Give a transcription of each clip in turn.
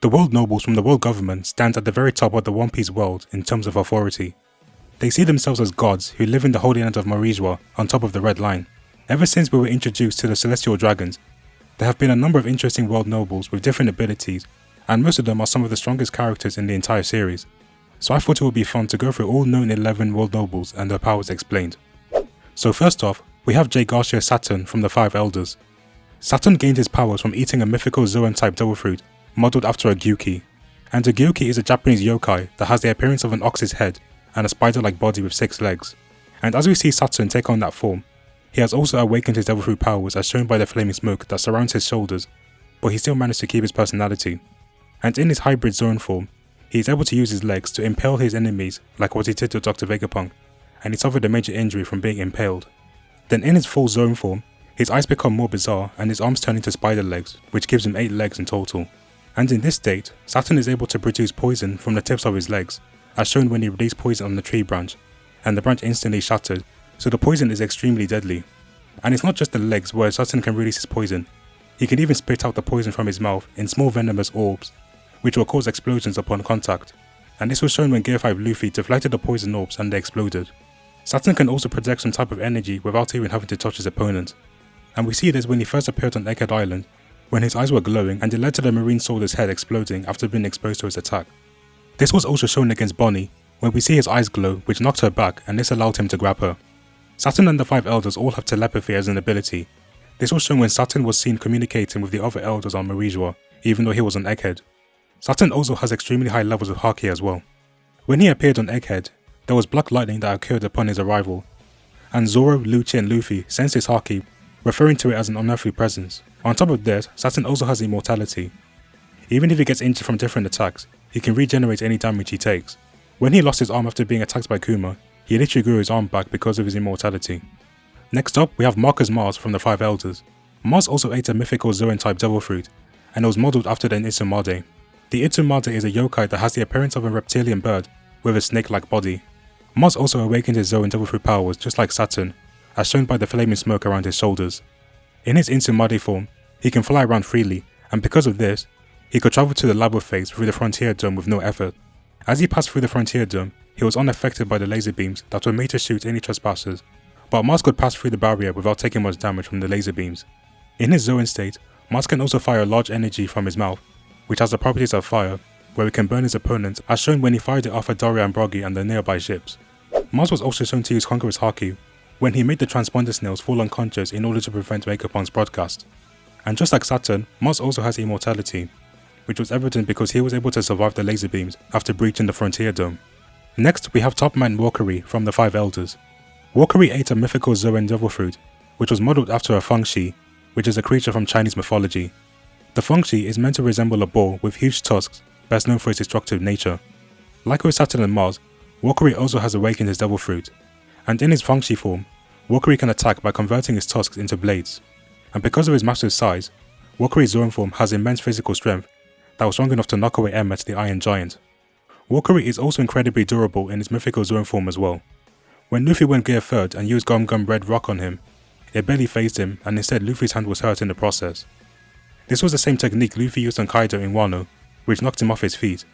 The world nobles from the world government stand at the very top of the One Piece world in terms of authority. They see themselves as gods who live in the Holy Land of Mariejois on top of the Red Line. Ever since we were introduced to the Celestial Dragons, there have been a number of interesting world nobles with different abilities, and most of them are some of the strongest characters in the entire series. So I thought it would be fun to go through all known 11 world nobles and their powers explained. So first off, we have Garcia Saturn from the Five Elders. Saturn gained his powers from eating a mythical Zoan-type devil fruit modelled after a Gyuki. And a Gyuki is a Japanese yokai that has the appearance of an ox's head and a spider-like body with 6 legs. And as we see Saturn take on that form, he has also awakened his devil fruit powers as shown by the flaming smoke that surrounds his shoulders, but he still managed to keep his personality. And in his hybrid Zoan form, he is able to use his legs to impale his enemies like what he did to Dr. Vegapunk, and he suffered a major injury from being impaled. Then in his full Zoan form, his eyes become more bizarre and his arms turn into spider legs, which gives him 8 legs in total. And in this state, Saturn is able to produce poison from the tips of his legs, as shown when he released poison on the tree branch, and the branch instantly shattered, so the poison is extremely deadly. And it's not just the legs where Saturn can release his poison, he can even spit out the poison from his mouth in small venomous orbs, which will cause explosions upon contact, and this was shown when Gear 5 Luffy deflected the poison orbs and they exploded. Saturn can also project some type of energy without even having to touch his opponent, and we see this when he first appeared on Egghead Island, when his eyes were glowing and it led to the marine soldier's head exploding after being exposed to his attack. This was also shown against Bonnie, where we see his eyes glow which knocked her back and this allowed him to grab her. Saturn and the 5 elders all have telepathy as an ability. This was shown when Saturn was seen communicating with the other elders on Mariejois, even though he was on Egghead. Saturn also has extremely high levels of haki as well. When he appeared on Egghead, there was black lightning that occurred upon his arrival, and Zoro, Lucci and Luffy sensed his haki, referring to it as an unearthly presence. On top of this, Saturn also has immortality. Even if he gets injured from different attacks, he can regenerate any damage he takes. When he lost his arm after being attacked by Kuma, he literally grew his arm back because of his immortality. Next up, we have Marcus Mars from the 5 Elders. Mars also ate a mythical Zoan-type devil fruit, and it was modelled after the Itsumade. The Itsumade is a yokai that has the appearance of a reptilian bird with a snake-like body. Mars also awakened his Zoan devil fruit powers just like Saturn, as shown by the flaming smoke around his shoulders. In his Itsumade form, he can fly around freely, and because of this, he could travel to the lava phase through the Frontier Dome with no effort. As he passed through the Frontier Dome, he was unaffected by the laser beams that were made to shoot any trespassers, but Mars could pass through the barrier without taking much damage from the laser beams. In his Zoan state, Mars can also fire large energy from his mouth, which has the properties of fire, where he can burn his opponent as shown when he fired it off at Doria and Broggy and the nearby ships. Mars was also shown to use Conqueror's Haki, when he made the transponder snails fall unconscious in order to prevent Vegapunk's broadcast. And just like Saturn, Mars also has immortality, which was evident because he was able to survive the laser beams after breaching the Frontier Dome. Next, we have Topman Warcury from the 5 Elders. Warcury ate a mythical Zoan devil fruit, which was modelled after a Fengshi, which is a creature from Chinese mythology. The Fengshi is meant to resemble a boar with huge tusks, best known for its destructive nature. Like with Saturn and Mars, Warcury also has awakened his devil fruit, and in his Fengshi form, Warcury can attack by converting his tusks into blades. And because of his massive size, Warcury's Zoan form has immense physical strength that was strong enough to knock away Emmet the Iron Giant. Warcury is also incredibly durable in his mythical Zoan form as well. When Luffy went Gear 3rd and used Gum Gum Red Rock on him, it barely phased him and instead Luffy's hand was hurt in the process. This was the same technique Luffy used on Kaido in Wano, which knocked him off his feet.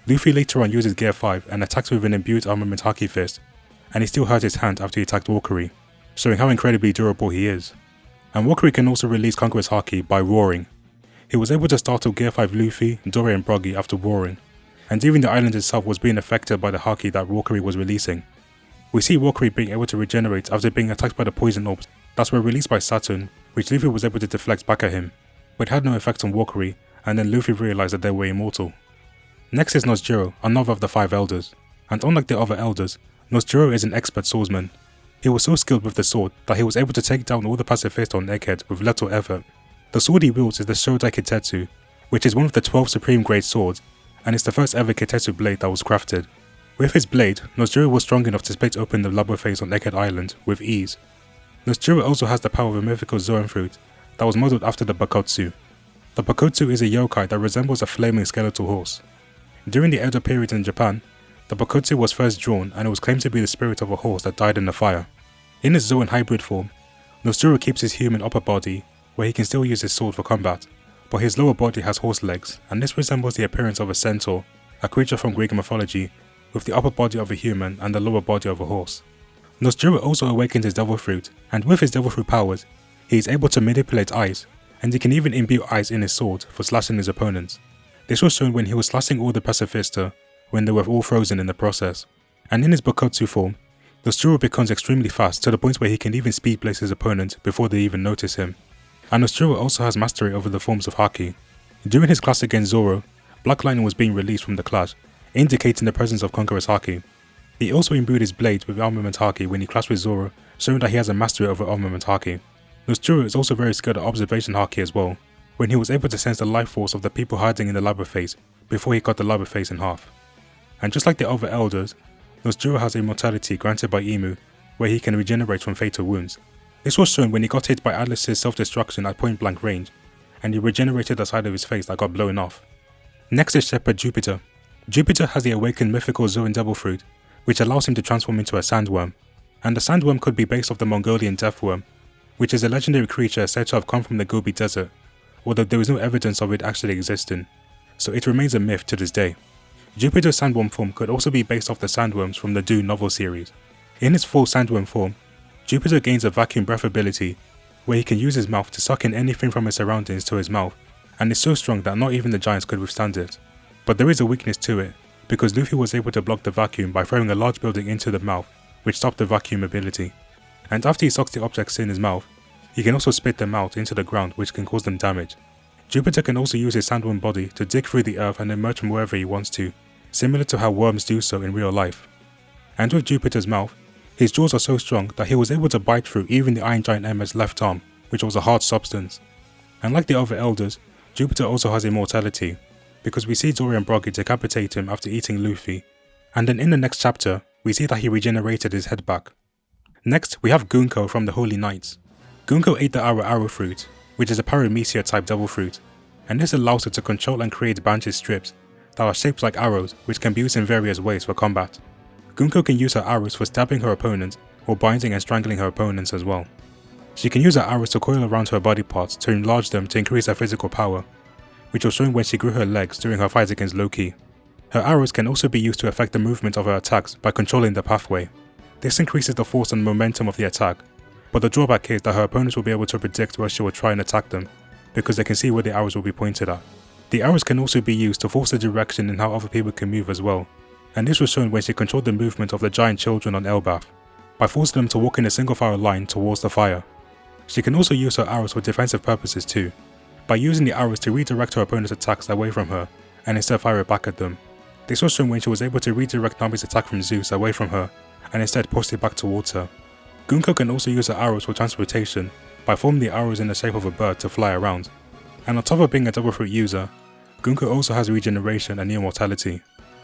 Luffy later on uses Gear 5 and attacks with an imbued armament Haki Fist, and he still hurt his hand after he attacked Warcury, showing how incredibly durable he is. And Warcury can also release Conqueror's Haki by roaring. He was able to startle Gear 5 Luffy, Doria and Broggy after roaring, and even the island itself was being affected by the Haki that Warcury was releasing. We see Warcury being able to regenerate after being attacked by the poison orbs that were released by Saturn, which Luffy was able to deflect back at him, but had no effect on Warcury, and then Luffy realized that they were immortal. Next is Nusjuro, another of the 5 Elders, and unlike the other Elders, Nusjuro is an expert swordsman. He was so skilled with the sword that he was able to take down all the pacifists on Egghead with little effort. The sword he wields is the Shodai Kitetsu, which is one of the 12 supreme grade swords, and it's the first ever Kitetsu blade that was crafted. With his blade, Nusjuro was strong enough to split open the lava phase on Egghead Island with ease. Nusjuro also has the power of a mythical Zoan fruit that was modelled after the Bakotsu. The Bakotsu is a yokai that resembles a flaming skeletal horse. During the Edo period in Japan, the Bakotsu was first drawn and it was claimed to be the spirit of a horse that died in the fire. In his Zoan hybrid form, Nusjuro keeps his human upper body where he can still use his sword for combat, but his lower body has horse legs, and this resembles the appearance of a centaur, a creature from Greek mythology, with the upper body of a human and the lower body of a horse. Nusjuro also awakens his devil fruit, and with his devil fruit powers, he is able to manipulate ice, and he can even imbue ice in his sword for slashing his opponents. This was shown when he was slashing all the pacifista, when they were all frozen in the process. And in his Bokotsu form, Nusjuro becomes extremely fast to the point where he can even speed blaze his opponent before they even notice him. And Nusjuro also has mastery over the forms of haki. During his clash against Zoro, Black Lightning was being released from the clash, indicating the presence of Conqueror's haki. He also imbued his blade with armament haki when he clashed with Zoro, showing that he has a mastery over armament haki. Nusjuro is also very skilled at observation haki as well, when he was able to sense the life force of the people hiding in the lava face before he cut the lava face in half. And just like the other elders, Nusjuro has immortality granted by Imu, where he can regenerate from fatal wounds. This was shown when he got hit by Atlas's self-destruction at point blank range, and he regenerated the side of his face that got blown off. Next is Shepherd Jupiter. Jupiter has the awakened mythical Zoan Devil Fruit, which allows him to transform into a sandworm. And the sandworm could be based off the Mongolian deathworm, which is a legendary creature said to have come from the Gobi Desert, although there is no evidence of it actually existing, so it remains a myth to this day. Jupiter's sandworm form could also be based off the sandworms from the Dune novel series. In his full sandworm form, Jupiter gains a vacuum breath ability, where he can use his mouth to suck in anything from his surroundings to his mouth, and is so strong that not even the giants could withstand it. But there is a weakness to it, because Luffy was able to block the vacuum by throwing a large building into the mouth, which stopped the vacuum ability. And after he sucks the objects in his mouth, he can also spit them out into the ground, which can cause them damage. Jupiter can also use his sandworm body to dig through the earth and emerge from wherever he wants to, similar to how worms do so in real life. And with Jupiter's mouth, his jaws are so strong that he was able to bite through even the Iron Giant Emma's left arm, which was a hard substance. And like the other elders, Jupiter also has immortality, because we see Dorian Broggy decapitate him after eating Luffy, and then in the next chapter, we see that he regenerated his head back. Next, we have Goko from the Holy Knights. Goko ate the arrow fruit, which is a paramecia type devil fruit, and this allows her to control and create bandaged strips that are shaped like arrows, which can be used in various ways for combat. Goko can use her arrows for stabbing her opponent or binding and strangling her opponents as well. She can use her arrows to coil around her body parts to enlarge them to increase her physical power, which was shown when she grew her legs during her fight against Loki. Her arrows can also be used to affect the movement of her attacks by controlling the pathway. This increases the force and momentum of the attack, but the drawback is that her opponents will be able to predict where she will try and attack them, because they can see where the arrows will be pointed at. The arrows can also be used to force the direction in how other people can move as well, and this was shown when she controlled the movement of the giant children on Elbaf, by forcing them to walk in a single file line towards the fire. She can also use her arrows for defensive purposes too, by using the arrows to redirect her opponent's attacks away from her, and instead fire it back at them. This was shown when she was able to redirect Nami's attack from Zeus away from her, and instead push it back towards her. Goko can also use her arrows for transportation, by forming the arrows in the shape of a bird to fly around. And on top of being a devil fruit user, Goko also has regeneration and immortality.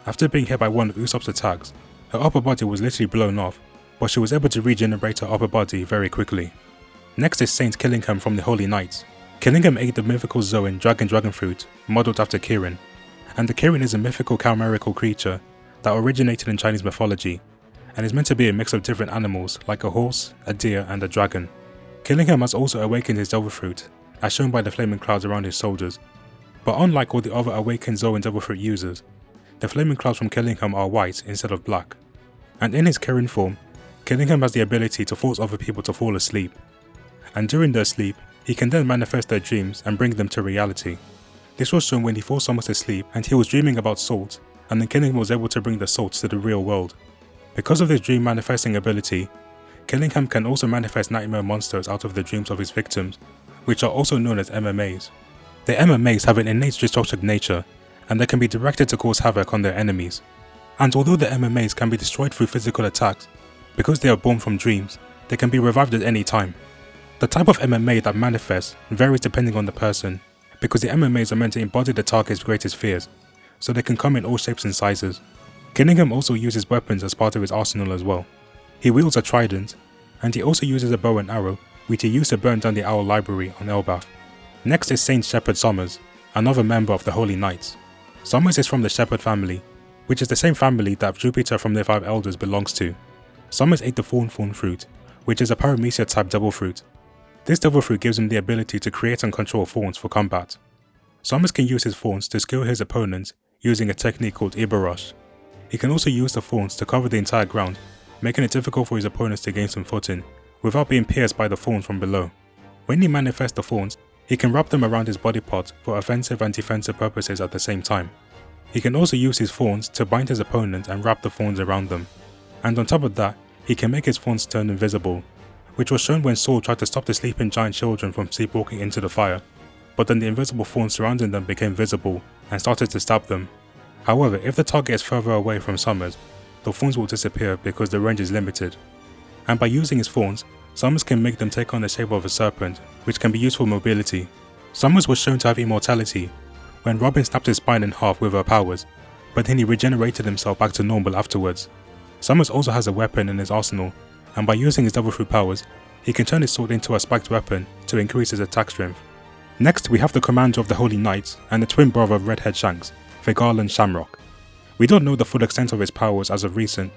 After being hit by one of Usopp's attacks, her upper body was literally blown off, but she was able to regenerate her upper body very quickly. Next is Saint Killingham from the Holy Knights. Killingham ate the mythical Zoan dragon fruit, modelled after Kirin, and the Kirin is a mythical chimerical creature that originated in Chinese mythology, and is meant to be a mix of different animals like a horse, a deer and a dragon. Killingham has also awakened his devil fruit, as shown by the flaming clouds around his soldiers, but unlike all the other awakened Zoan devil fruit users, the flaming clouds from Killingham are white instead of black. And in his Kirin form, Killingham has the ability to force other people to fall asleep, and during their sleep, he can then manifest their dreams and bring them to reality. This was shown when he forced someone to sleep and he was dreaming about salt, and then Killingham was able to bring the salt to the real world. Because of this dream manifesting ability, Killingham can also manifest nightmare monsters out of the dreams of his victims, which are also known as MMAs. The MMAs have an innate destructive nature, and they can be directed to cause havoc on their enemies. And although the MMAs can be destroyed through physical attacks, because they are born from dreams, they can be revived at any time. The type of MMA that manifests varies depending on the person, because the MMAs are meant to embody the target's greatest fears, so they can come in all shapes and sizes. Killingham also uses weapons as part of his arsenal as well. He wields a trident, and he also uses a bow and arrow, which he used to burn down the Owl Library on Elbaf. Next is Saint Shepherd Summers, another member of the Holy Knights. Summers is from the Shepherd family, which is the same family that Jupiter from the 5 Elders belongs to. Summers ate the Thorn fruit, which is a paramecia type devil fruit. This devil fruit gives him the ability to create and control thorns for combat. Summers can use his thorns to skill his opponents using a technique called Ibarush. He can also use the thorns to cover the entire ground, making it difficult for his opponents to gain some footing, without being pierced by the thorns from below. When he manifests the thorns, he can wrap them around his body part for offensive and defensive purposes at the same time. He can also use his thorns to bind his opponent and wrap the thorns around them. And on top of that, he can make his thorns turn invisible, which was shown when Saul tried to stop the sleeping giant children from sleepwalking into the fire, but then the invisible thorns surrounding them became visible and started to stab them. However, if the target is further away from Summers, the thorns will disappear because the range is limited. And by using his thorns, Summers can make them take on the shape of a serpent, which can be used for mobility. Summers was shown to have immortality when Robin snapped his spine in half with her powers, but then he regenerated himself back to normal afterwards. Summers also has a weapon in his arsenal, and by using his Devil Fruit powers, he can turn his sword into a spiked weapon to increase his attack strength. Next, we have the commander of the Holy Knights and the twin brother of Redhead Shanks, Figarland Shamrock. We don't know the full extent of his powers as of recent,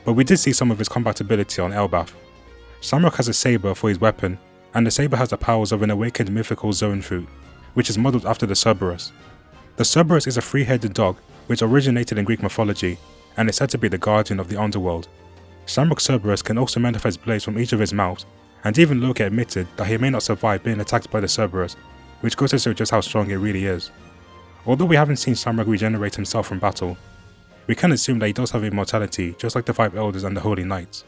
but we did see some of his combat ability on Elbaf. Shamrock has a saber for his weapon, and the saber has the powers of an awakened mythical Zoan fruit, which is modelled after the Cerberus. The Cerberus is a three-headed dog which originated in Greek mythology and is said to be the guardian of the underworld. Shamrock's Cerberus can also manifest blades from each of his mouths, and even Loki admitted that he may not survive being attacked by the Cerberus, which goes to show just how strong it really is. Although we haven't seen Shamrock regenerate himself from battle, we can assume that he does have immortality just like the 5 Elders and the Holy Knights.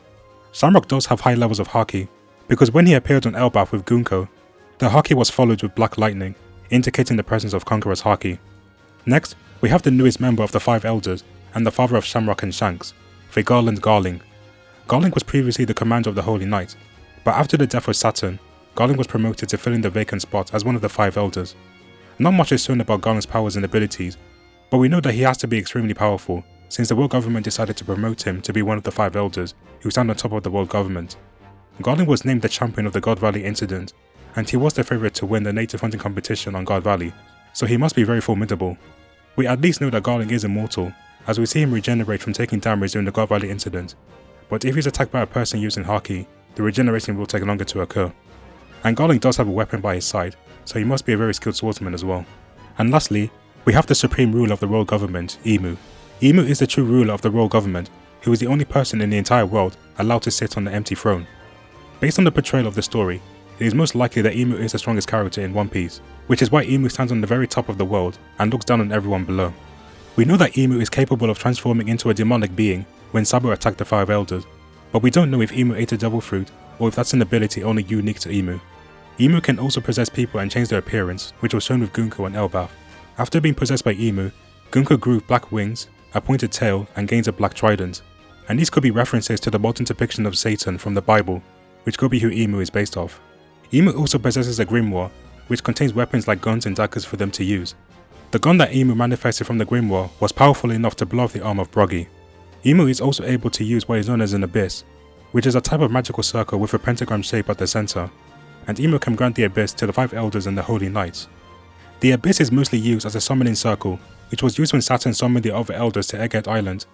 Shamrock does have high levels of haki, because when he appeared on Elbaf with Goko, the haki was followed with black lightning, indicating the presence of Conqueror's haki. Next, we have the newest member of the 5 Elders and the father of Shamrock and Shanks, Figarland Garling. Garling was previously the commander of the Holy Knights, but after the death of Saturn, Garling was promoted to fill in the vacant spot as one of the 5 Elders. Not much is shown about Garling's powers and abilities, but we know that he has to be extremely powerful, since the world government decided to promote him to be one of the 5 Elders who stand on top of the world government. Garling was named the champion of the God Valley incident, and he was the favourite to win the native hunting competition on God Valley, so he must be very formidable. We at least know that Garling is immortal, as we see him regenerate from taking damage during the God Valley incident, but if he's attacked by a person using haki, the regeneration will take longer to occur. And Garling does have a weapon by his side, so he must be a very skilled swordsman as well. And lastly, we have the supreme ruler of the royal government, Emu. Emu is the true ruler of the royal government, who is the only person in the entire world allowed to sit on the empty throne. Based on the portrayal of the story, it is most likely that Emu is the strongest character in One Piece, which is why Emu stands on the very top of the world and looks down on everyone below. We know that Emu is capable of transforming into a demonic being when Sabo attacked the 5 Elders, but we don't know if Emu ate a devil fruit or if that's an ability only unique to Emu. Emu can also possess people and change their appearance, which was shown with Gunko and Elbaf. After being possessed by Emu, Gunko grew black wings, a pointed tail, and gains a black trident, and these could be references to the modern depiction of Satan from the Bible, which could be who Emu is based off. Emu also possesses a grimoire, which contains weapons like guns and daggers for them to use. The gun that Emu manifested from the grimoire was powerful enough to blow off the arm of Broggy. Emu is also able to use what is known as an abyss, which is a type of magical circle with a pentagram shape at the center, and Emu can grant the abyss to the 5 Elders and the Holy Knights. The abyss is mostly used as a summoning circle, which was used when Saturn summoned the other Elders to Egghead Island,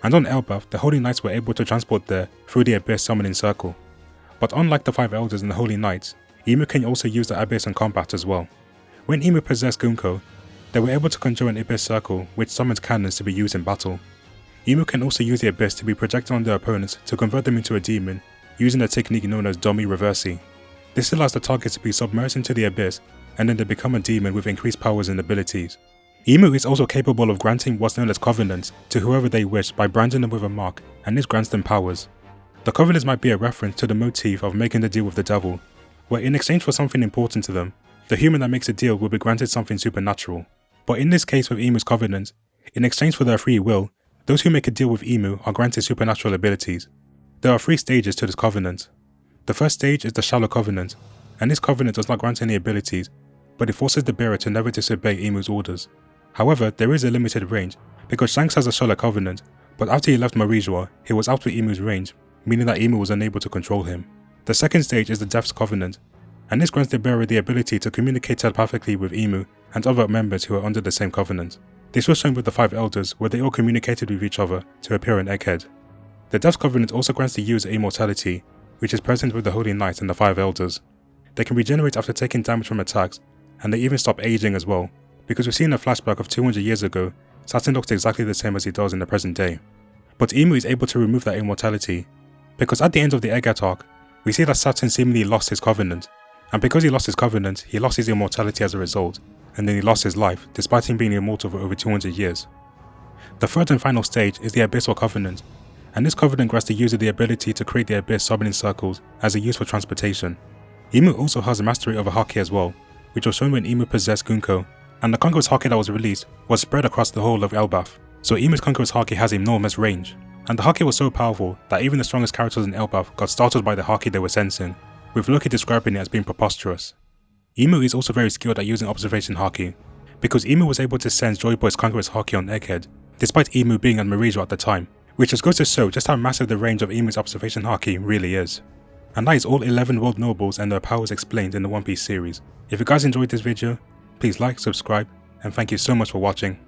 and on Elbaf, the Holy Knights were able to transport there through the abyss summoning circle. But unlike the 5 Elders and the Holy Knights, Emu can also use the abyss in combat as well. When Emu possessed Gunko, they were able to conjure an abyss circle which summoned cannons to be used in battle. Emu can also use the abyss to be projected on their opponents to convert them into a demon, using a technique known as Domi Reversi. This allows the target to be submerged into the abyss, and then they become a demon with increased powers and abilities. Emu is also capable of granting what's known as covenants to whoever they wish by branding them with a mark, and this grants them powers. The covenants might be a reference to the motif of making the deal with the devil, where in exchange for something important to them, the human that makes a deal will be granted something supernatural. But in this case with Emu's covenant, in exchange for their free will, those who make a deal with Emu are granted supernatural abilities. There are 3 stages to this covenant. The first stage is the shallow covenant, and this covenant does not grant any abilities, but it forces the bearer to never disobey Emu's orders. However, there is a limited range, because Shanks has a shallow covenant, but after he left Mariejois, he was out of Emu's range, meaning that Emu was unable to control him. The second stage is the Death's Covenant, and this grants the bearer the ability to communicate telepathically with Emu and other members who are under the same covenant. This was shown with the 5 Elders, where they all communicated with each other to appear in Egghead. The Death's Covenant also grants the user immortality, which is present with the Holy Knight and the 5 Elders. They can regenerate after taking damage from attacks, and they even stop aging as well, because we've seen a flashback of 200 years ago, Saturn looks exactly the same as he does in the present day. But Imu is able to remove that immortality, because at the end of the Egghead arc, we see that Saturn seemingly lost his covenant, and because he lost his covenant, he lost his immortality as a result, and then he lost his life, despite him being immortal for over 200 years. The third and final stage is the Abyssal Covenant, and this covenant grants the user the ability to create the abyss summoning circles as a use for transportation. Imu also has a mastery over haki as well, which was shown when Imu possessed Goko, and the Conqueror's haki that was released was spread across the whole of Elbaf, so Imu's Conqueror's haki has enormous range, and the haki was so powerful that even the strongest characters in Elbaf got startled by the haki they were sensing, with Loki describing it as being preposterous. Imu is also very skilled at using observation haki, because Imu was able to sense Joy Boy's Conqueror's haki on Egghead, despite Imu being on Mariejois at the time, which just goes to show just how massive the range of Imu's observation haki really is. And that is all 11 world nobles and their powers explained in the One Piece series. If you guys enjoyed this video, please like, subscribe, and thank you so much for watching.